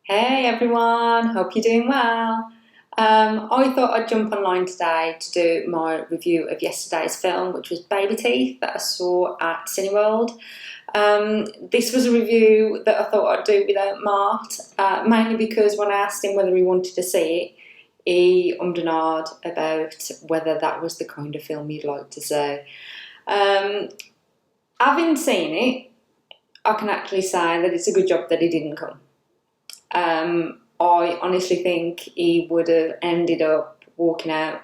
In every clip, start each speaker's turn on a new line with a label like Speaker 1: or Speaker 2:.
Speaker 1: Hey everyone, hope you're doing well. I thought I'd jump online today to do my review of yesterday's film, which was Babyteeth that I saw at Cineworld. This was a review that I thought I'd do without Mart, mainly because when I asked him whether he wanted to see it, he ummed and ahed about whether that was the kind of film he'd like to see. Um, Having seen it, I can actually say that it's a good job that he didn't come. I honestly think he would have ended up walking out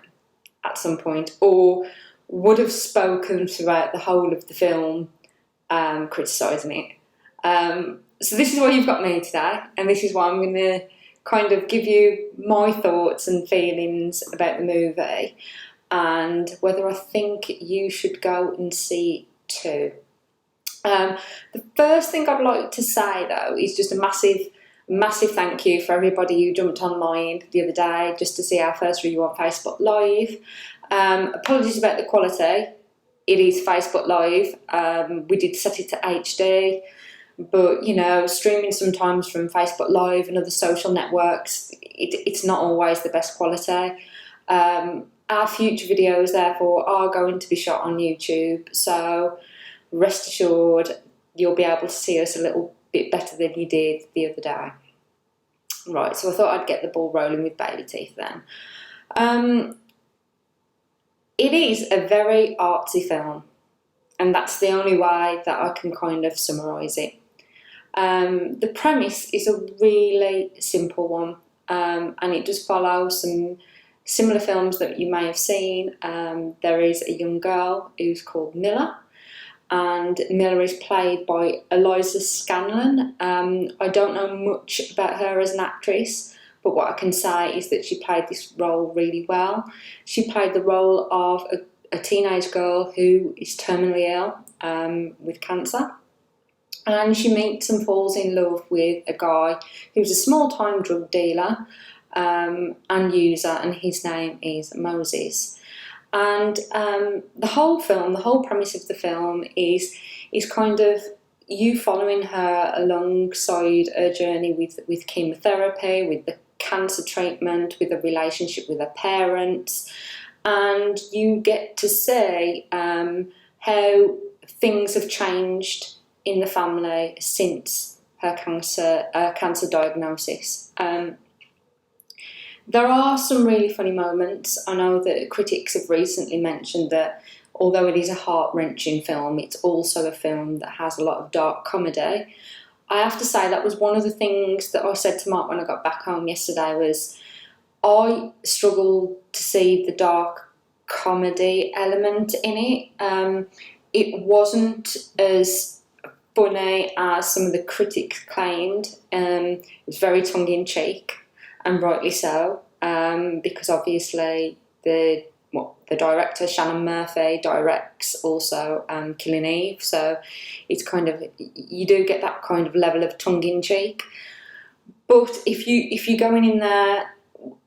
Speaker 1: at some point, or would have spoken throughout the whole of the film, criticising it. So this is why you've got me today, and this is why I'm going to kind of give you my thoughts and feelings about the movie, and whether I think you should go and see it too. The first thing I'd like to say though is just a massive thank you for everybody who jumped online the other day just to see our first review on Facebook Live. Apologies about the quality. It is Facebook Live. We did set it to HD, but you know, streaming sometimes from Facebook Live and other social networks, it's not always the best quality. Our future videos, therefore, are going to be shot on YouTube, so rest assured you'll be able to see us a little bit better than you did the other day. Right, so I thought I'd get the ball rolling with Babyteeth then. It is a very artsy film, and that's the only way that I can kind of summarise it. The premise is a really simple one, and it does follow some similar films that you may have seen. There is a young girl who's called Milla, and Milla is played by Eliza Scanlon. I don't know much about her as an actress, but what I can say is that she played this role really well. She played the role of a teenage girl who is terminally ill with cancer, and she meets and falls in love with a guy who's a small-time drug dealer and user, and his name is Moses. And the whole premise of the film is kind of you following her alongside her journey with chemotherapy, with the cancer treatment, with the relationship with her parents, and you get to see how things have changed in the family since her cancer diagnosis. There are some really funny moments. I know that critics have recently mentioned that although it is a heart-wrenching film, it's also a film that has a lot of dark comedy. I have to say that was one of the things that I said to Mark when I got back home yesterday was I struggled to see the dark comedy element in it. It wasn't as funny as some of the critics claimed. It was very tongue-in-cheek, and rightly so, because obviously the director, Shannon Murphy, directs also Killing Eve, so it's kind of, you do get that kind of level of tongue-in-cheek. But if you're going in there,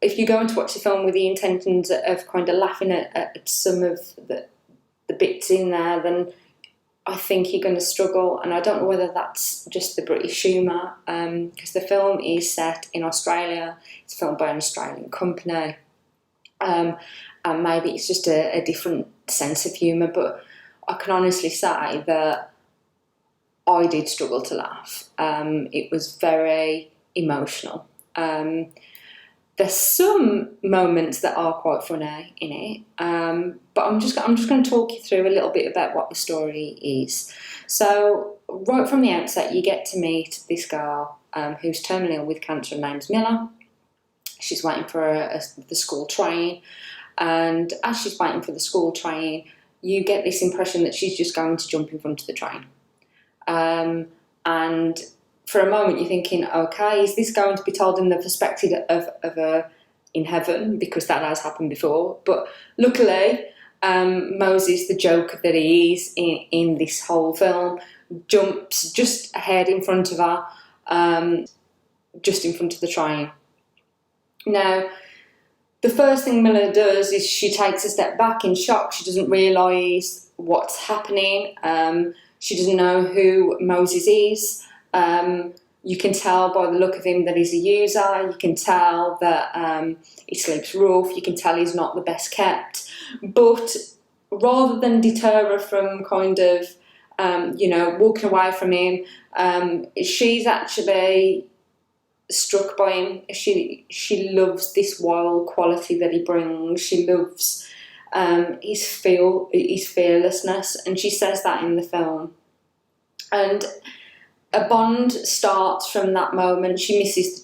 Speaker 1: if you're going to watch the film with the intentions of kind of laughing at some of the bits in there, then I think you're going to struggle, and I don't know whether that's just the British humour, because the film is set in Australia. It's filmed by an Australian company, and maybe it's just a different sense of humour, but I can honestly say that I did struggle to laugh. It was very emotional. There's some moments that are quite funny in it, but I'm just going to talk you through a little bit about what the story is. So right from the outset, you get to meet this girl who's terminally ill with cancer. Her name's Milla. She's waiting for the school train, and as she's waiting for the school train, you get this impression that she's just going to jump in front of the train, and for a moment you're thinking, okay, is this going to be told in the perspective of her in heaven, because that has happened before? But luckily, Moses, the joker that he is in this whole film, jumps just ahead in front of her, just in front of the train. Now, the first thing Milla does is she takes a step back in shock. She doesn't realise what's happening. She doesn't know who Moses is. You can tell by the look of him that he's a user. You can tell that he sleeps rough. You can tell he's not the best kept. But rather than deter her from kind of, walking away from him, she's actually struck by him. She loves this wild quality that he brings. She loves his fearlessness, and she says that in the film. And a bond starts from that moment. She misses the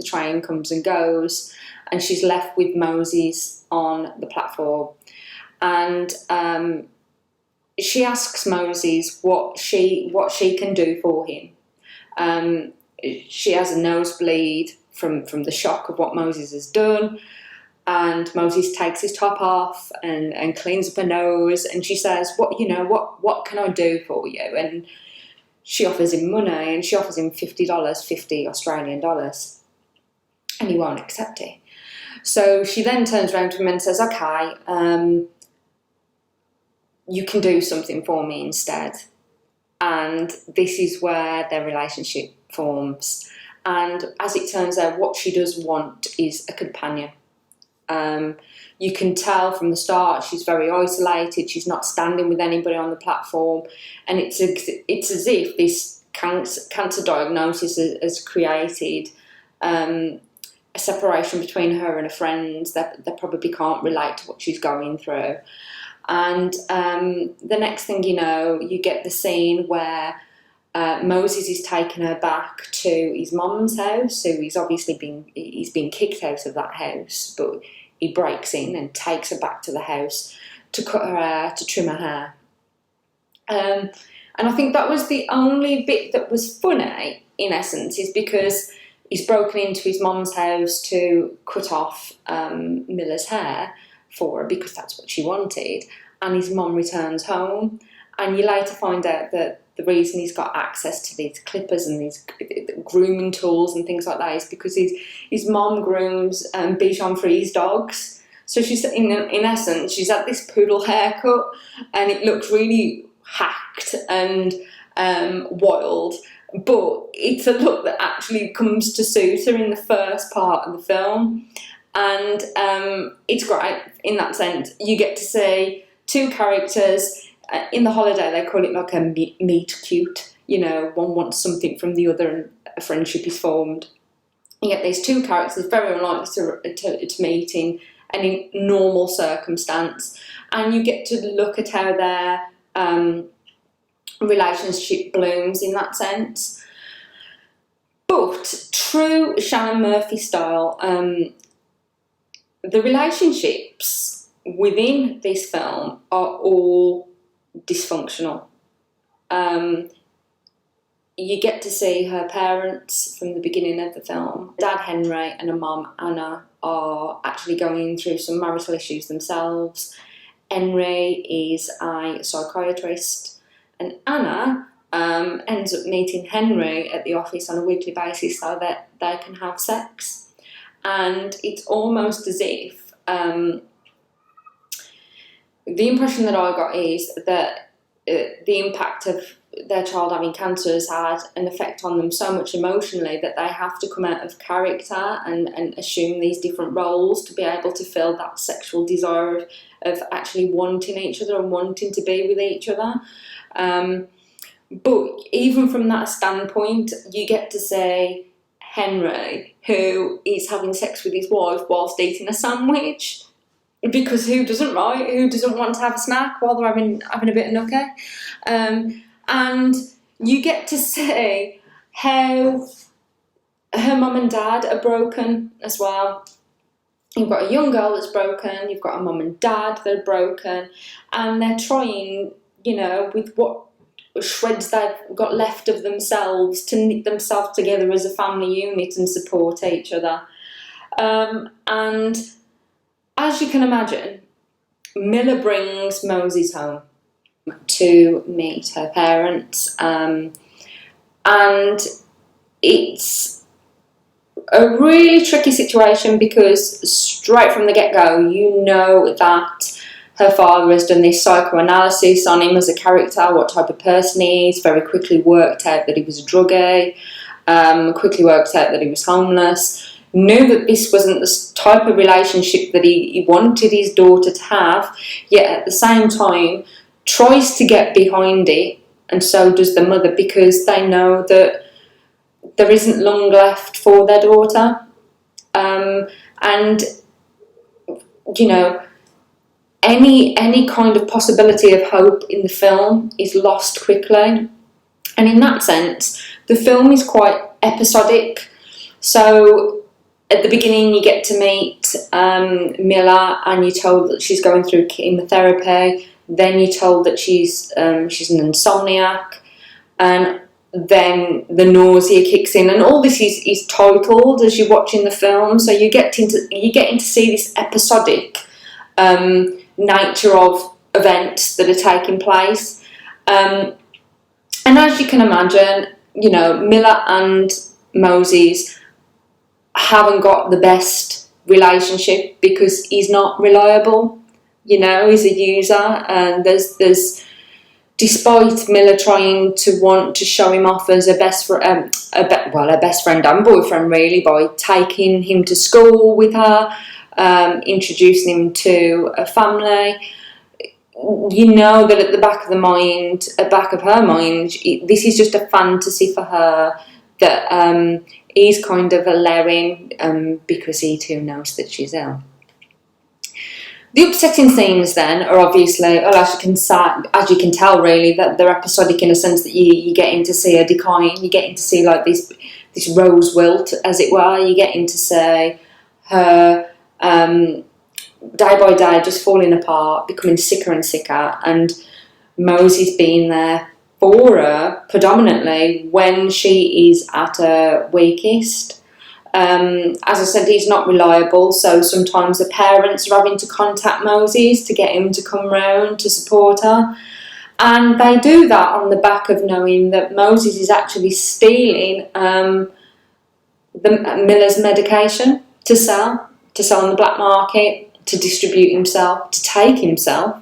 Speaker 1: train comes and goes, and she's left with Moses on the platform. And she asks Moses what she can do for him. She has a nosebleed from the shock of what Moses has done, and Moses takes his top off and cleans up her nose, and she says, what can I do for you? And she offers him money, and she offers him $50, 50 Australian dollars, and he won't accept it. So she then turns around to him and says, okay, you can do something for me instead. And this is where their relationship forms. And as it turns out, what she does want is a companion. You can tell from the start she's very isolated. She's not standing with anybody on the platform, and it's as if this cancer diagnosis has created a separation between her and her friends that probably can't relate to what she's going through. And the next thing you know, you get the scene where Moses is taking her back to his mum's house. So he's been kicked out of that house, but he breaks in and takes her back to the house to cut her hair, to trim her hair. And I think that was the only bit that was funny, in essence, is because he's broken into his mum's house to cut off Miller's hair for her because that's what she wanted, and his mum returns home, and you later find out that the reason he's got access to these clippers and these grooming tools and things like that is because his mum grooms Bichon Frise dogs. So she's in essence, she's had this poodle haircut, and it looks really hacked and wild, but it's a look that actually comes to suit her in the first part of the film. And it's great in that sense. You get to see two characters. In The Holiday, they call it like a meet cute. One wants something from the other and a friendship is formed. You get these two characters very unlikely to meet in any normal circumstance. And you get to look at how their relationship blooms in that sense. But true Shannon Murphy style, the relationships within this film are all dysfunctional. You get to see her parents from the beginning of the film. Dad Henry and her mum Anna are actually going through some marital issues themselves. Henry is a psychiatrist, and Anna ends up meeting Henry at the office on a weekly basis so that they can have sex. And it's almost as if the impression that I got is that the impact of their child having cancer has had an effect on them so much emotionally that they have to come out of character and assume these different roles to be able to feel that sexual desire of actually wanting each other and wanting to be with each other. But even from that standpoint, you get to see Henry, who is having sex with his wife whilst eating a sandwich. Because who doesn't, right? Who doesn't want to have a snack while they're having a bit of nookie? And you get to see how her mum and dad are broken as well. You've got a young girl that's broken, you've got a mum and dad that are broken, and they're trying, with what shreds they've got left of themselves to knit themselves together as a family unit and support each other. And as you can imagine, Miller brings Moses home to meet her parents, and it's a really tricky situation because straight from the get-go you know that her father has done this psychoanalysis on him as a character, what type of person he is, very quickly worked out that he was a druggie, quickly worked out that he was homeless, knew that this wasn't the type of relationship that he wanted his daughter to have, yet at the same time tries to get behind it, and so does the mother, because they know that there isn't long left for their daughter. And, you know, any kind of possibility of hope in the film is lost quickly. And in that sense, the film is quite episodic. So at the beginning you get to meet Mila, and you're told that she's going through chemotherapy. Then you're told that she's an insomniac, and then the nausea kicks in, and all this is titled as you're watching the film. So you're getting to see this episodic nature of events that are taking place. And as you can imagine, you know, Miller and Moses haven't got the best relationship because he's not reliable. You know, he's a user, and there's despite Miller trying to want to show him off as a best friend and boyfriend, really, by taking him to school with her, introducing him to a family. You know that at the back of her mind, this is just a fantasy for her, that he's kind of allowing because he too knows that she's ill. The upsetting scenes then are obviously, well, as you can tell, really, that they're episodic in a sense that you're getting to see a decline. You're getting to see like this rose wilt, as it were. You're getting to see her day by day just falling apart, becoming sicker and sicker, and Moses being there for her predominantly when she is at her weakest. As I said, he's not reliable, so sometimes the parents are having to contact Moses to get him to come round to support her, and they do that on the back of knowing that Moses is actually stealing Miller's medication to sell on the black market, to distribute himself, to take himself,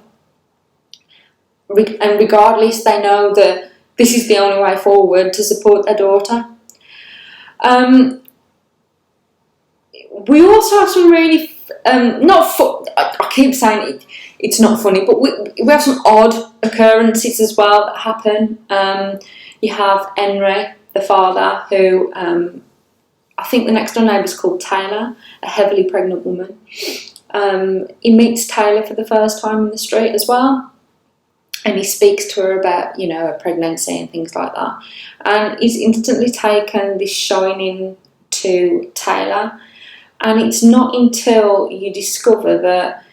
Speaker 1: and regardless, they know that this is the only way forward to support their daughter. We also have some really I keep saying it's not funny, but we have some odd occurrences as well that happen. You have Henry, the father, who I think the next door neighbour is called Taylor, a heavily pregnant woman. He meets Taylor for the first time in the street as well, and he speaks to her about, you know, her pregnancy and things like that. And he's instantly taken this shining to Taylor. And it's not until you discover that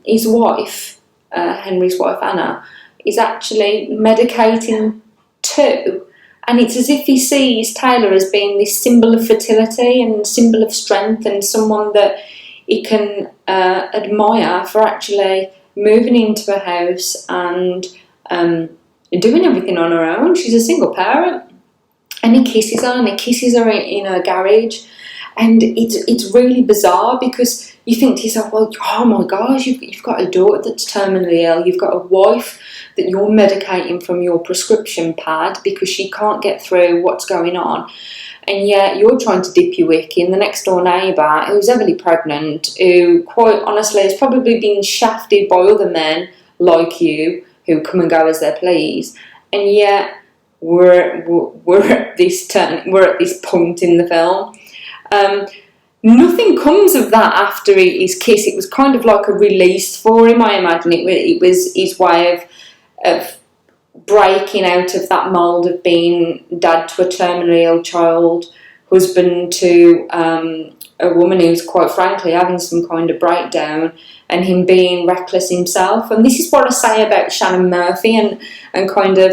Speaker 1: his wife, Henry's wife Anna, is actually medicating too. And it's as if he sees Taylor as being this symbol of fertility and symbol of strength, and someone that he can admire for actually moving into a house and doing everything on her own. She's a single parent. And he kisses her in her garage. And it's really bizarre, because you think to yourself, well, oh my gosh, you've got a daughter that's terminally ill, you've got a wife that you're medicating from your prescription pad because she can't get through what's going on, and yet you're trying to dip your wick in the next door neighbour who's heavily pregnant, who quite honestly has probably been shafted by other men like you who come and go as they please, and yet we're at this point in the film. Nothing comes of that after his kiss. It was kind of like a release for him, I imagine. It was his way of breaking out of that mould of being dad to a terminally ill child, husband to a woman who's quite frankly having some kind of breakdown, and him being reckless himself. And this is what I say about Shannon Murphy, and kind of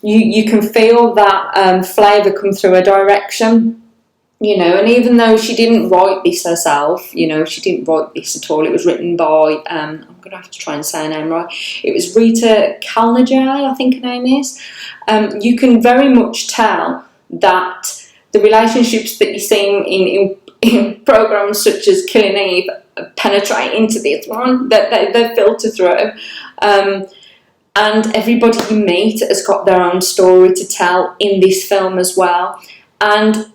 Speaker 1: you can feel that flavour come through her direction. You know, and even though she didn't write this herself, you know, she didn't write this at all. It was written by, I'm going to have to try and say her name right. It was Rita Kalnejais, I think her name is. You can very much tell that the relationships that you see in programmes such as Killing Eve penetrate into this one, that they filter through. And everybody you meet has got their own story to tell in this film as well. And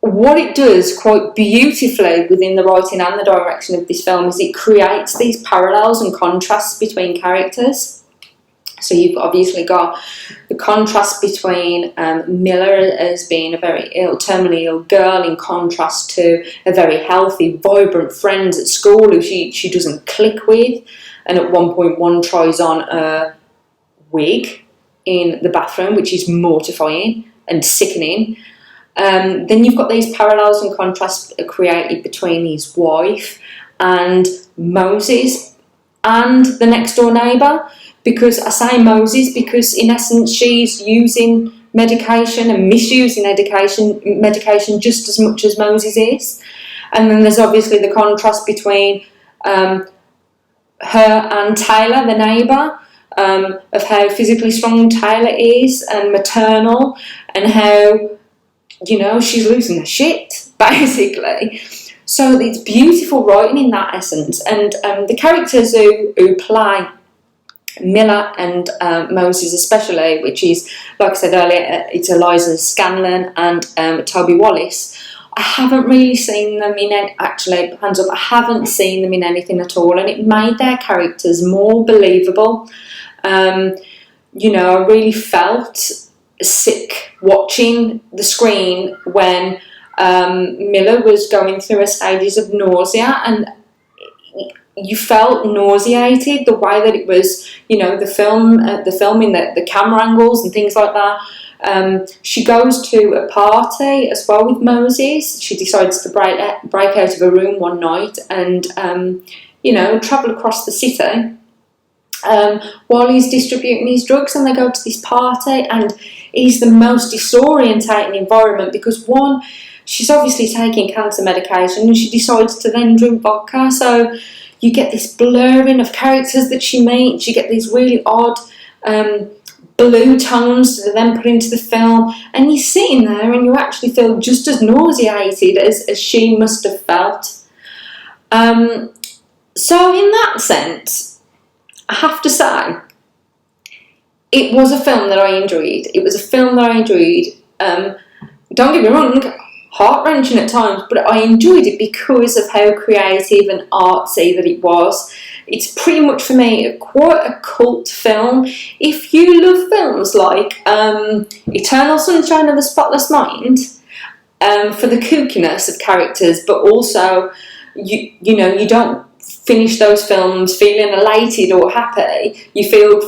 Speaker 1: what it does quite beautifully within the writing and the direction of this film is it creates these parallels and contrasts between characters. So you've obviously got the contrast between Miller as being a very terminally ill girl in contrast to a very healthy, vibrant friend at school who she doesn't click with. And at one point, one tries on a wig in the bathroom, which is mortifying and sickening. Then you've got these parallels and contrasts created between his wife and Moses and the next door neighbour. Because I say Moses because in essence she's using medication and misusing medication just as much as Moses is. And then there's obviously the contrast between her and Taylor, the neighbour, of how physically strong Taylor is and maternal, and how, you know, she's losing her shit, basically. So it's beautiful writing in that essence. And the characters who play Miller and Moses especially, which is, like I said earlier, it's Eliza Scanlon and Toby Wallace. I haven't really seen them in any, actually, hands up, I haven't seen them in anything at all, and it made their characters more believable. You know, I really felt sick watching the screen when Miller was going through her stages of nausea, and you felt nauseated the way that it was, you know, the filming, the camera angles and things like that. She goes to a party as well with Moses. She decides to break out of her room one night and, you know, travel across the city while he's distributing his drugs, and they go to this party, and it's the most disorientating environment because, one, she's obviously taking cancer medication and she decides to then drink vodka, so you get this blurring of characters that she meets. You get these really odd blue tones that are then put into the film, and you're sitting there and you actually feel just as nauseated as she must have felt. So in that sense, I have to say, it was a film that I enjoyed. It was a film that I enjoyed. Don't get me wrong, heart-wrenching at times, but I enjoyed it because of how creative and artsy that it was. It's pretty much, for me, quite a cult film. If you love films like Eternal Sunshine of the Spotless Mind, for the kookiness of characters, but also, you know, you don't finish those films feeling elated or happy. You feel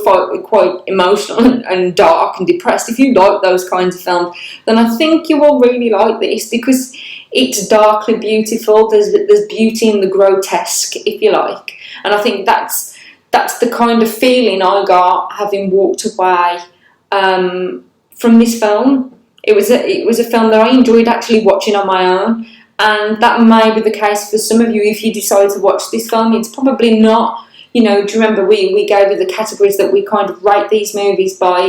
Speaker 1: quite emotional and dark and depressed. If you like those kinds of films, then I think you will really like this because it's darkly beautiful. There's beauty in the grotesque, if you like, and I think that's the kind of feeling I got having walked away from this film. It was a film that I enjoyed actually watching on my own. And that may be the case for some of you if you decide to watch this film. It's probably not, you know, do you remember we gave you the categories that we kind of rate these movies by?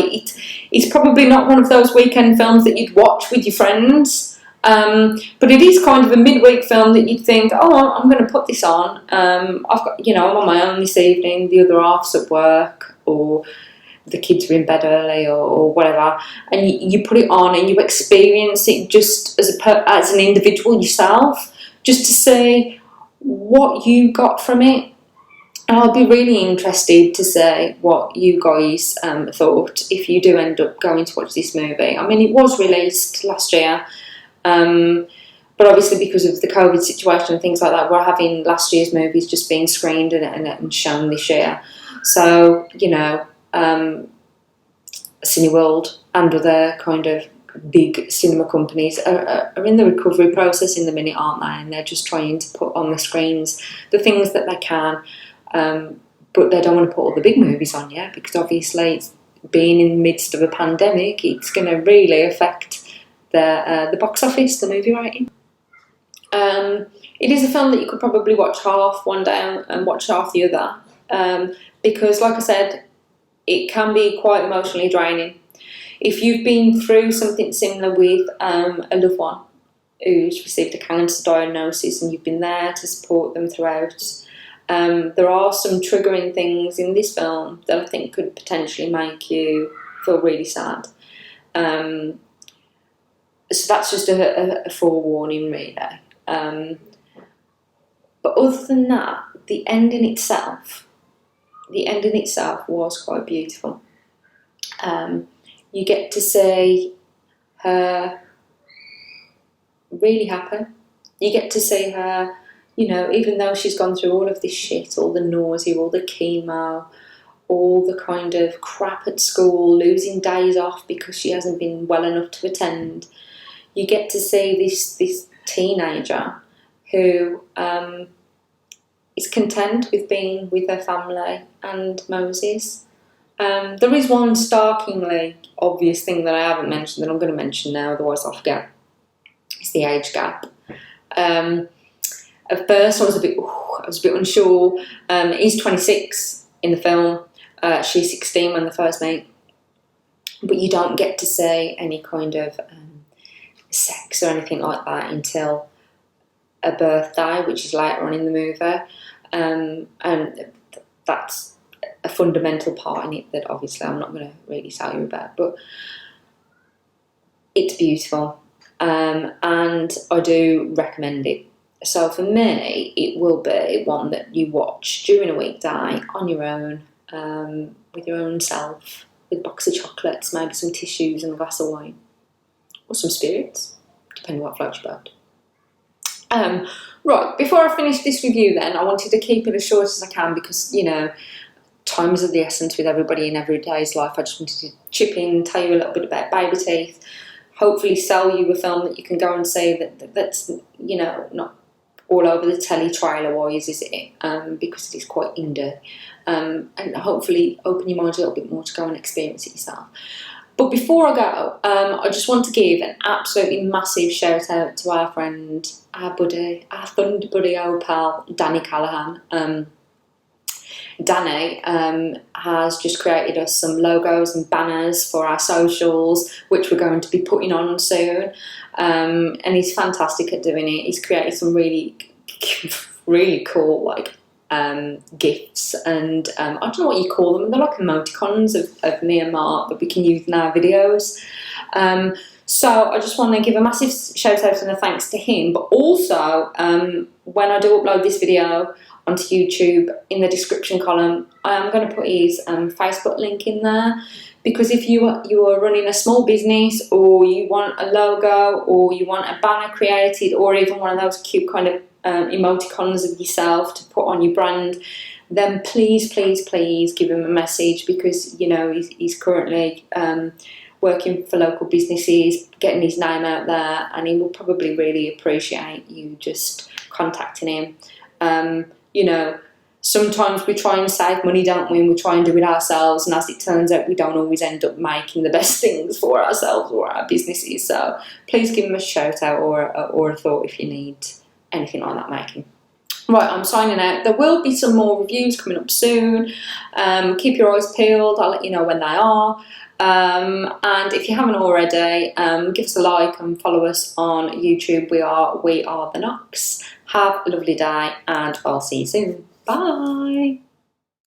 Speaker 1: It's probably not one of those weekend films that you'd watch with your friends. But it is kind of a midweek film that you'd think, oh, I'm going to put this on. I've got, you know, I'm on my own this evening, the other half's at work, or the kids are in bed early or whatever, and you put it on and you experience it just as an individual yourself, just to see what you got from it. And I'll be really interested to see what you guys thought if you do end up going to watch this movie. I mean, it was released last year, but obviously because of the COVID situation and things like that, we're having last year's movies just being screened and shown this year. So, you know, Cineworld and other kind of big cinema companies are in the recovery process in the minute, aren't they? And they're just trying to put on the screens the things that they can, but they don't want to put all the big movies on yet because obviously it's being in the midst of a pandemic, it's going to really affect the box office, the movie rating. It is a film that you could probably watch half one day and watch half the other, because, like I said, it can be quite emotionally draining. If you've been through something similar with a loved one who's received a cancer diagnosis and you've been there to support them throughout, There are some triggering things in this film that I think could potentially make you feel really sad. So that's just a forewarning, really. But other than that, the ending itself was quite beautiful. You get to see her really happy. You get to see her, you know, even though she's gone through all of this shit, all the nausea, all the chemo, all the kind of crap at school, losing days off because she hasn't been well enough to attend, you get to see this teenager who is content with being with her family and Moses. There is one starkingly obvious thing that I haven't mentioned that I'm going to mention now, otherwise I'll forget. It's the age gap. At first I was a bit unsure. He's 26 in the film. She's 16 when they first meet. But you don't get to see any kind of sex or anything like that until a birthday, which is later on in the movie. And that's a fundamental part in it that obviously I'm not going to really tell you about. But it's beautiful. And I do recommend it. So for me, it will be one that you watch during a weekday on your own, with your own self, with a box of chocolates, maybe some tissues and a glass of wine, or some spirits, depending on what floats your boat. Right, before I finish this review then, I wanted to keep it as short as I can because, you know, time is of the essence with everybody in everyday's life. I just wanted to chip in, tell you a little bit about Babyteeth, hopefully sell you a film that you can go and see that's, you know, not all over the telly trailer-wise, is it? Because it is quite indie. And hopefully open your mind a little bit more to go and experience it yourself. But before I go, I just want to give an absolutely massive shout out to our friend, our buddy, our thunder buddy, our pal, Danny Callahan. Danny has just created us some logos and banners for our socials, which we're going to be putting on soon. And he's fantastic at doing it. He's created some really, really cool, like, gifts, and I don't know what you call them. They're like emoticons of me and Mark that we can use in our videos. So I just want to give a massive shout out and a thanks to him, but also when I do upload this video onto YouTube, in the description column, I am going to put his Facebook link in there, because if you are running a small business, or you want a logo, or you want a banner created, or even one of those cute kind of emoticons of yourself to put on your brand, then please, please, please give him a message, because, you know, he's currently working for local businesses, getting his name out there, and he will probably really appreciate you just contacting him. You know, sometimes we try and save money, don't we? And we try and do it ourselves. And as it turns out, we don't always end up making the best things for ourselves or our businesses. So please give them a shout out or a thought if you need anything like that making. Right, I'm signing out. There will be some more reviews coming up soon. Keep your eyes peeled. I'll let you know when they are. And if you haven't already, give us a like and follow us on YouTube. We are the Knox. Have a lovely day, and I'll see you soon. Bye.